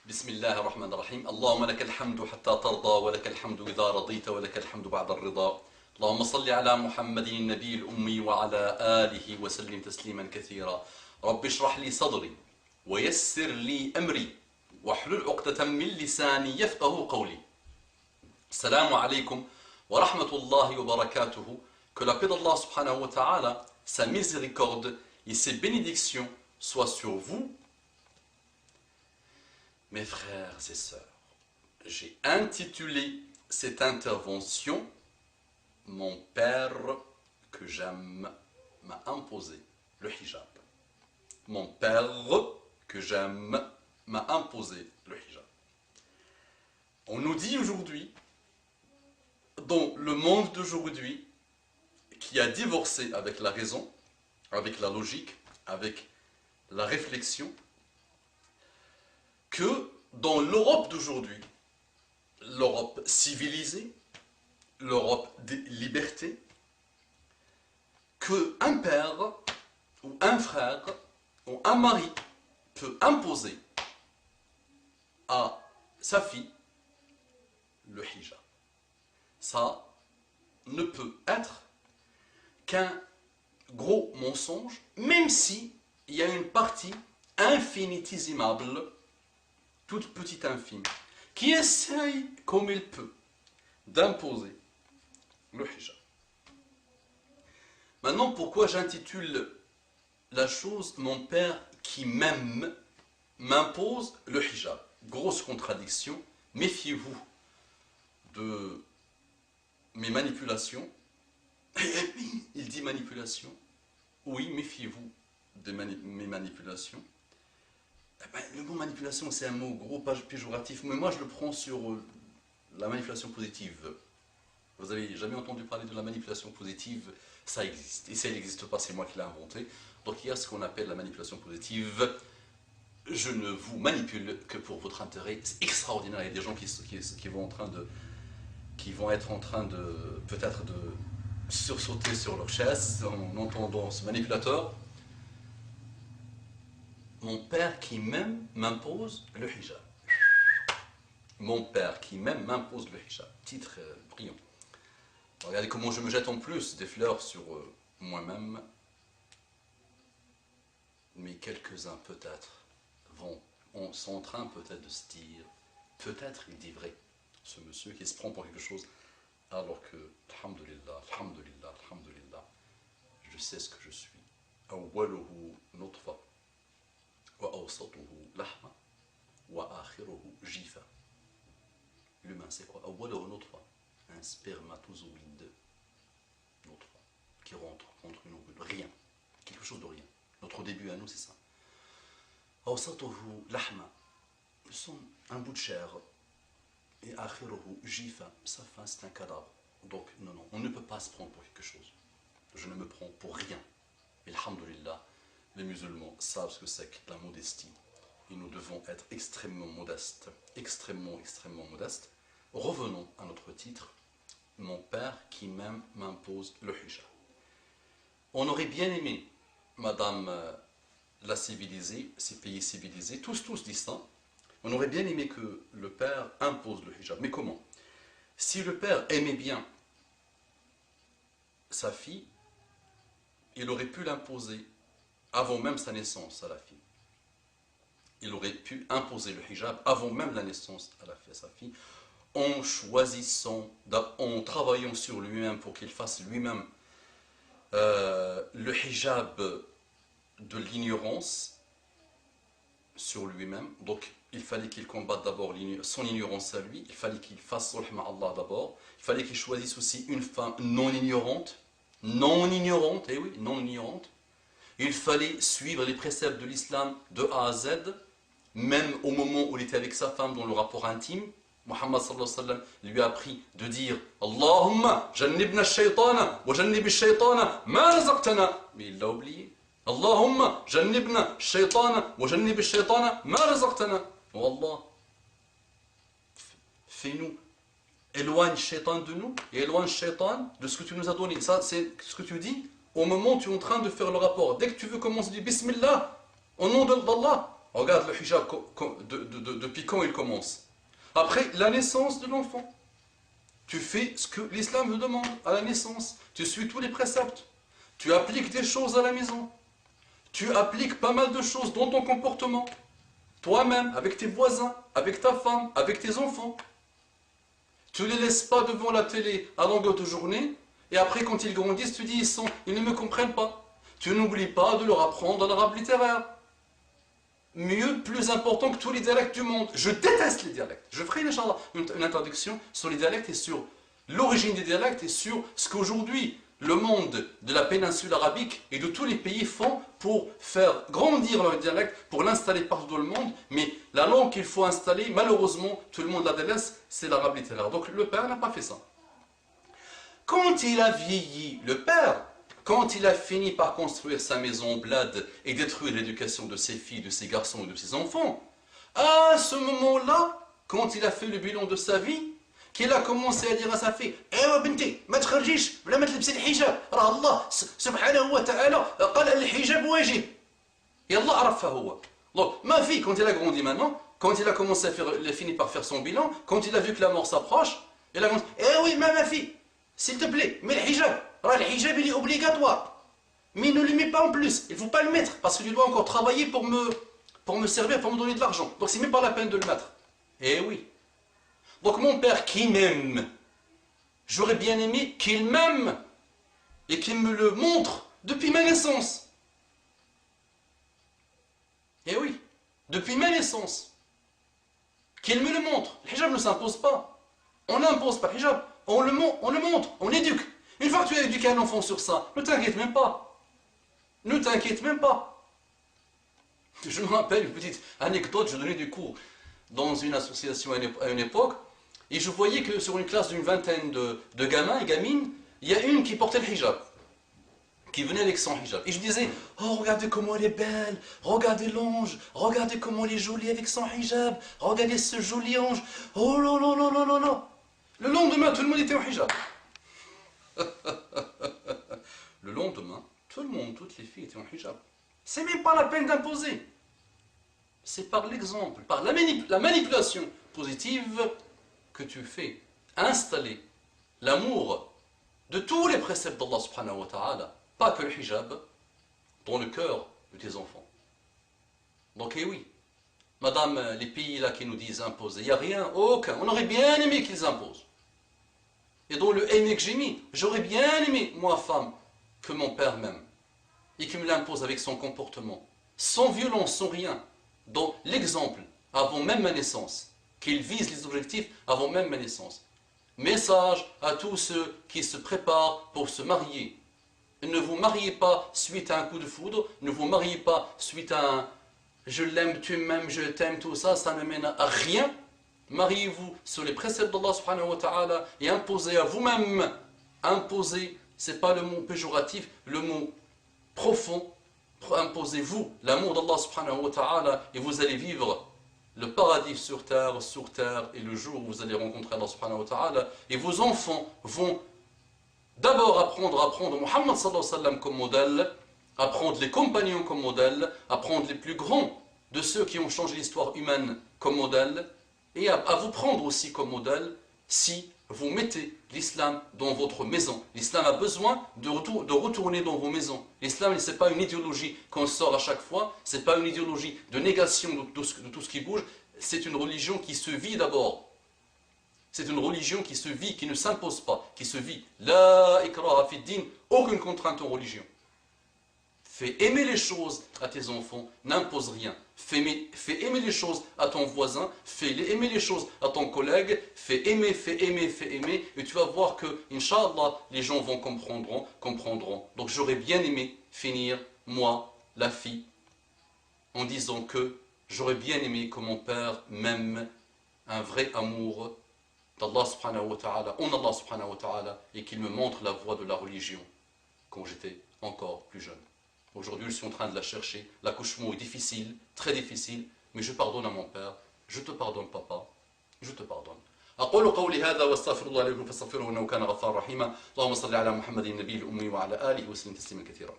بسم الله الرحمن الرحيم. اللهم لك الحمد حتى ترضى ولك الحمد إذا رضيت ولك الحمد بعد الرضا. اللهم صل على محمد النبي الأمي وعلى آله وسلم تسليما كثيرا. رب اشرح لي صدري ويسر لي أمري واحلل عقدة من لساني يفقه قولي. السلام عليكم ورحمة الله وبركاته. Que la paix d'Allah subhanahu wa ta'ala, sa miséricorde et ses bénédictions soient sur vous, mes frères et sœurs. J'ai intitulé cette intervention « Mon père que j'aime m'a imposé le hijab ». Mon père que j'aime m'a imposé le hijab. On nous dit aujourd'hui, dans le monde d'aujourd'hui, qui a divorcé avec la raison, avec la logique, avec la réflexion, que dans l'Europe d'aujourd'hui, l'Europe civilisée, l'Europe des libertés, qu'un père ou un frère ou un mari peut imposer à sa fille le hijab. Ça ne peut être qu'un gros mensonge, même si il y a une partie infinitésimable, toute petite infime, qui essaye comme il peut d'imposer le hijab. Maintenant, pourquoi j'intitule la chose « Mon père qui m'aime m'impose le hijab ». Grosse contradiction, méfiez-vous de mes manipulations. Il dit manipulation. Oui, méfiez-vous de mes manipulations. Le mot manipulation, c'est un mot gros, pas péjoratif, mais moi je le prends sur la manipulation positive. Vous avez jamais entendu parler de la manipulation positive? Ça existe. Et si elle n'existe pas, c'est moi qui l'ai inventé. Donc il y a ce qu'on appelle la manipulation positive. Je ne vous manipule que pour votre intérêt. C'est extraordinaire. Il y a des gens qui vont être en train de peut-être de sursauter sur leur chaise en entendant ce manipulateur. Mon père qui m'aime m'impose le hijab. Mon père qui m'aime m'impose le hijab. Titre brillant. Regardez comment je me jette en plus des fleurs sur moi-même. Mais quelques-uns peut-être sont en train peut-être de se dire, peut-être il dit vrai, ce monsieur qui se prend pour quelque chose, alors que, alhamdulillah, alhamdulillah, alhamdulillah, je sais ce que je suis. Awwaluhu nutfa. L'humain, c'est quoi? Un spermatozoïde qui rentre contre une ovule. Rien. Quelque chose de rien. Notre début à nous, c'est ça. Nous sommes un bout de chair. Et sa fin, c'est un cadavre. Donc, non, on ne peut pas se prendre pour quelque chose. Je ne me prends pour rien. Et alhamdulillah, les musulmans savent ce que c'est que la modestie. Et nous devons être extrêmement modestes. Extrêmement, extrêmement modestes. Revenons à notre titre. Mon père qui m'aime m'impose le hijab. On aurait bien aimé, madame la civilisée, ces pays civilisés, tous disent ça. On aurait bien aimé que le père impose le hijab. Mais comment? Si le père aimait bien sa fille, il aurait pu l'imposer avant même sa naissance à la fille. Il aurait pu imposer le hijab avant même la naissance à sa fille, en choisissant, en travaillant sur lui-même pour qu'il fasse lui-même le hijab de l'ignorance sur lui-même. Donc il fallait qu'il combatte d'abord son ignorance à lui, il fallait qu'il fasse sulh ma Allah d'abord, il fallait qu'il choisisse aussi une femme non ignorante, eh oui, non ignorante. Il fallait suivre les préceptes de l'islam de A à Z, même au moment où il était avec sa femme dans le rapport intime. Muhammad sallallahu alayhi wa sallam lui a appris de dire Allahumma jannibna shaytana wa jannibi shaytana ma razaqtana. Mais il l'a oublié. Allahumma jannibna shaytana wa jannibi shaytana ma razaqtana. Oh Allah, fais-nous, éloigne shaytan de nous et éloigne shaytan de ce que tu nous as donné. Ça, c'est ce que tu dis au moment où tu es en train de faire le rapport. Dès que tu veux commencer, dis Bismillah, au nom d'Allah. Regarde le hijab depuis quand il commence. Après la naissance de l'enfant. Tu fais ce que l'islam te demande à la naissance. Tu suis tous les préceptes. Tu appliques des choses à la maison. Tu appliques pas mal de choses dans ton comportement. Toi-même, avec tes voisins, avec ta femme, avec tes enfants. Tu ne les laisses pas devant la télé à longueur de journée. Et après, quand ils grandissent, tu dis, ils ne me comprennent pas. Tu n'oublies pas de leur apprendre l'arabe littéraire. Mieux, plus important que tous les dialectes du monde. Je déteste les dialectes. Je ferai, Inch'Allah, une introduction sur les dialectes et sur l'origine des dialectes et sur ce qu'aujourd'hui le monde de la péninsule arabique et de tous les pays font pour faire grandir leur dialecte, pour l'installer partout dans le monde. Mais la langue qu'il faut installer, malheureusement, tout le monde la délaisse, c'est l'arabe littéraire. Donc le père n'a pas fait ça. Quand il a vieilli, le père, quand il a fini par construire sa maison en bled et détruire l'éducation de ses filles, de ses garçons et de ses enfants, à ce moment-là, quand il a fait le bilan de sa vie, qu'il a commencé à dire à sa fille, ايوا بنتي ما تخرجيش ولا ما تلبسي الحجاب راه الله سبحانه وتعالى قال الحجاب واجب يلا عرفها هو. Donc ma fille, quand elle a grandi maintenant, quand il a commencé à faire, il a fini par faire son bilan, quand il a vu que la mort s'approche, il a commencé, oui ma fille, s'il te plaît, mets le hijab. Le hijab il est obligatoire, mais ne le mets pas en plus, il ne faut pas le mettre, parce que tu dois encore travailler pour me servir, pour me donner de l'argent, donc c'est même pas la peine de le mettre. Eh oui. Donc mon père qui m'aime, j'aurais bien aimé qu'il m'aime et qu'il me le montre depuis ma naissance. Eh oui, depuis ma naissance. Qu'il me le montre. Le hijab ne s'impose pas. On n'impose pas le hijab, on le montre, on éduque. Une fois que tu as éduqué un enfant sur ça, ne t'inquiète même pas. Ne t'inquiète même pas. Je me rappelle une petite anecdote, je donnais des cours dans une association à une époque, et je voyais que sur une classe d'une vingtaine de gamins et gamines, il y a une qui portait le hijab, qui venait avec son hijab. Et je disais, oh regardez comment elle est belle, regardez l'ange, regardez comment elle est jolie avec son hijab, regardez ce joli ange, oh là là là là là là. Le lendemain, tout le monde était en hijab. Le lendemain, tout le monde, toutes les filles étaient en hijab. C'est même pas la peine d'imposer. C'est par l'exemple, par la manipulation positive que tu fais installer l'amour de tous les préceptes d'Allah subhanahu wa ta'ala, pas que le hijab, dans le cœur de tes enfants. Donc, eh oui, madame, les pays là qui nous disent imposer, il n'y a rien, aucun. On aurait bien aimé qu'ils imposent. Et dans le aimer que j'ai mis, j'aurais bien aimé, moi femme, que mon père m'aime. Et qu'il me l'impose avec son comportement. Sans violence, sans rien. Dans l'exemple, avant même ma naissance. Qu'il vise les objectifs avant même ma naissance. Message à tous ceux qui se préparent pour se marier. Ne vous mariez pas suite à un coup de foudre. Ne vous mariez pas suite à un je l'aime, tu m'aimes, je t'aime, tout ça, ça ne mène à rien. Mariez-vous sur les préceptes d'Allah subhanahu wa ta'ala et imposez à vous-même. Imposez, ce n'est pas le mot péjoratif, le mot profond. Imposez-vous l'amour d'Allah subhanahu wa ta'ala et vous allez vivre le paradis sur terre, et le jour où vous allez rencontrer Allah subhanahu wa ta'ala. Et vos enfants vont d'abord apprendre Muhammad sallallahu alayhi wa sallam comme modèle, apprendre les compagnons comme modèle, apprendre les plus grands de ceux qui ont changé l'histoire humaine comme modèle, et à vous prendre aussi comme modèle si vous mettez l'islam dans votre maison. L'islam a besoin de retourner dans vos maisons. L'islam, ce n'est pas une idéologie qu'on sort à chaque fois, ce n'est pas une idéologie de négation de tout ce qui bouge, c'est une religion qui se vit d'abord. C'est une religion qui se vit, qui ne s'impose pas, qui se vit. La ikraha fi din, aucune contrainte en religion. Fais aimer les choses à tes enfants, n'impose rien. Fais aimer les choses à ton voisin, fais aimer les choses à ton collègue, fais aimer, et tu vas voir que, Inch'Allah, les gens vont comprendront. Donc j'aurais bien aimé finir, moi, la fille, en disant que j'aurais bien aimé que mon père m'aime un vrai amour d'Allah subhanahu wa ta'ala, en Allah subhanahu wa ta'ala, et qu'il me montre la voie de la religion quand j'étais encore plus jeune. Aujourd'hui, je suis en train de la chercher. L'accouchement est difficile, très difficile, mais je pardonne à mon père. Je te pardonne, papa. Je te pardonne. أقول قولي هذا واستغفر الله لكم فاستغفروه إنه كان غفارا رحيما اللهم صل على محمد النبي الأمي وعلى آله وسلم تسليما كثيرا